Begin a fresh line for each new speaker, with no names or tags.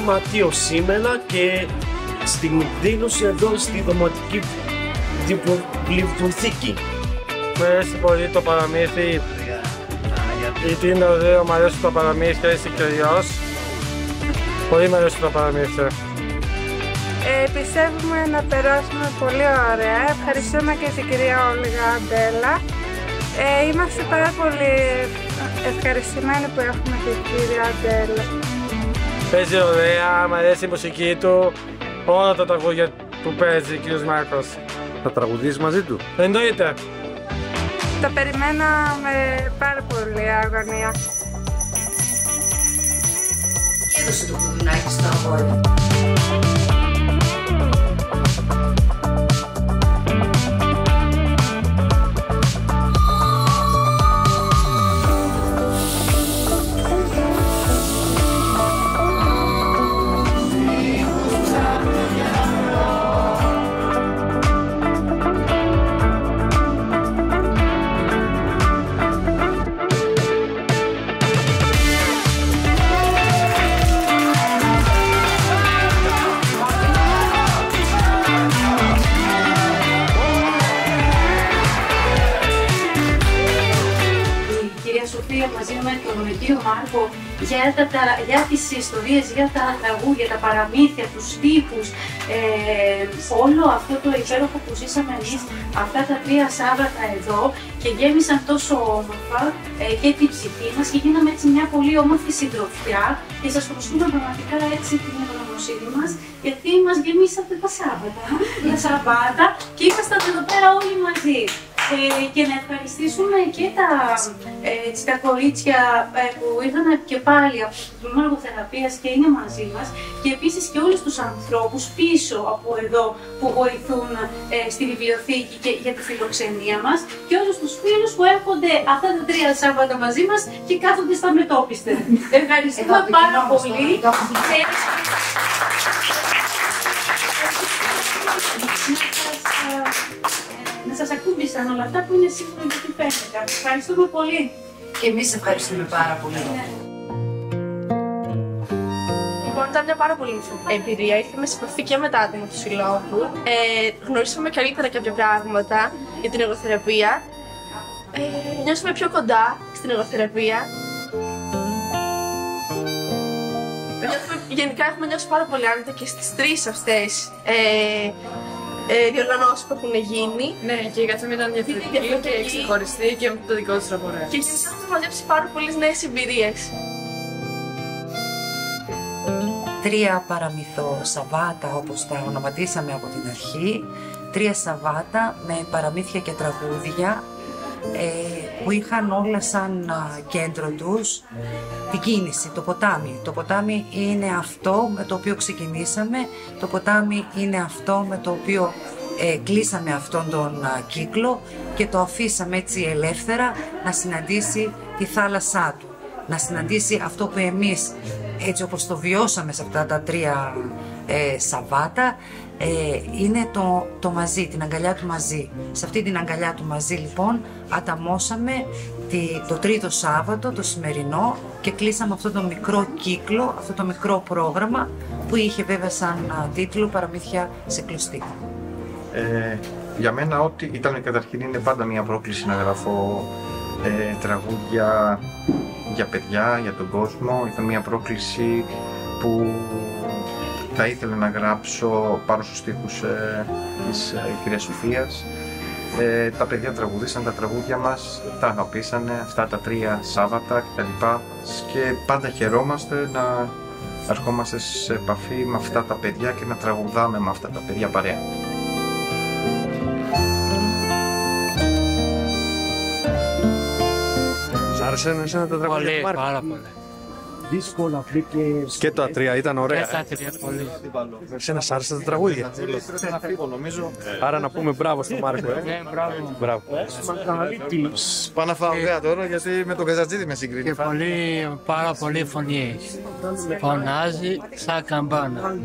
σωματείο σήμερα και στην εκδήλωση εδώ στη Δωματική Βιβλιοθήκη.
Μου αρέσει πολύ το παραμύθι, γιατί είναι ωραίο, μου αρέσει το παραμύθι, είσαι και γιος. Πολύ μου αρέσει το παραμύθι.
Πιστεύουμε να περάσουμε πολύ ωραία. Ευχαριστούμε και την κυρία Όλγα Αντέλα. Είμαστε πάρα πολύ ευχαριστημένοι που έχουμε την κυρία Αντέλα.
Παίζει ωραία, μου αρέσει η μουσική του, όλα τα τραγούδια που παίζει ο κύριος Μάρκος.
Θα τραγουδήσεις μαζί του?
Εννοείται.
Τα περιμένω με πάρα πολύ αγωνία.
Και έδωσε το κουδουνάκι στο αγόρι.
Μαζί με τον κύριο Μάρκο για τις ιστορίες, για τα τραγούδια, τα παραμύθια, τους στίχους, όλο αυτό το υπέροχο που ζήσαμε εμείς αυτά τα 3 Σάββατα εδώ και γέμισαν τόσο όμορφα και την ψυχή μας και γίναμε έτσι μια πολύ όμορφη συντροφιά και σας ευχαριστούμε πραγματικά έτσι την ευγνωμοσύνη μας γιατί μας γεμίσατε τα Σάββατα και ήμασταν εδώ πέρα όλοι μαζί. Και να ευχαριστήσουμε και τα κορίτσια που ήρθαν και πάλι από το τμήμα εργοθεραπείας και είναι μαζί μας και επίσης και όλους τους ανθρώπους πίσω από εδώ που βοηθούν στη βιβλιοθήκη και για τη φιλοξενία μας και όλους τους φίλους που έρχονται αυτά τα 3 Σάββατα μαζί μας και κάθονται στα μετώπιστε. Ευχαριστούμε πάρα πολύ. Να σας ακούμπησαν όλα αυτά που είναι σίγουρο γιατί φαίνεται. Ευχαριστούμε πολύ.
Και εμείς ευχαριστούμε πάρα πολύ.
Λοιπόν, ήταν μια πάρα πολύ εμπειρία. Ήρθαμε σε επαφή και με τα άτομα του Συλλόγου. Γνωρίσαμε καλύτερα κάποια πράγματα για την εργοθεραπεία. Νιώσαμε πιο κοντά στην εργοθεραπεία. Γενικά έχουμε νιώσει πάρα πολύ άνετα και στις 3 αυτές διοργανώσεις που έχουν γίνει.
Ναι, και η κατσόμη ήταν διαφορετική και ξεχωριστή και με το δικό της ραπορέ.
Και εμείς έχουμε μαζέψει πάρα πολλές νέες εμπειρίες.
3 παραμυθό Σαββάτα, όπως τα ονοματίσαμε από την αρχή, 3 Σαββάτα με παραμύθια και τραγούδια που είχαν όλα σαν κέντρο τους την κίνηση, το ποτάμι. Το ποτάμι είναι αυτό με το οποίο ξεκινήσαμε, το ποτάμι είναι αυτό με το οποίο κλείσαμε αυτόν τον κύκλο και το αφήσαμε έτσι ελεύθερα να συναντήσει τη θάλασσά του, να συναντήσει αυτό που εμείς έτσι όπως το βιώσαμε σε αυτά τα 3 Σαββάτα, είναι το μαζί, την αγκαλιά του μαζί. Σε αυτή την αγκαλιά του μαζί λοιπόν αταμώσαμε το 3ο Σάββατο, το σημερινό, και κλείσαμε αυτό το μικρό κύκλο, αυτό το μικρό πρόγραμμα που είχε βέβαια σαν τίτλο «Παραμύθια σε κλωστή».
Για μένα ό,τι ήταν καταρχήν είναι πάντα μια πρόκληση να γράφω τραγούδια για παιδιά, για τον κόσμο. Ήταν μια πρόκληση που θα ήθελα να γράψω πάνω στους στίχους της κυρίας Σοφίας. Τα παιδιά τραγουδήσαν τα τραγούδια μας, τα αγαπήσανε αυτά τα 3 Σάββατα κτλ. Και πάντα χαιρόμαστε να ερχόμαστε σε επαφή με αυτά τα παιδιά και να τραγουδάμε με αυτά τα παιδιά παρέα.
Σ' άρεσαν εσένα τα τραγούδια του Μάρκου?
Πάρα πολύ.
Δύσκολα
Και τα 3 ήταν ωραία.
Και τα 3 πολύ.
Εσένα σ' άρεσαν τα τραγούδια? Άρα να πούμε μπράβο στον Μάρκο.
Ναι, μπράβο.
Πάω να φάω γέα τώρα γιατί με τον Καζατζίδη με συγκρίνει.
Και πάρα πολύ φωνή. Φωνάζει σαν καμπάνα.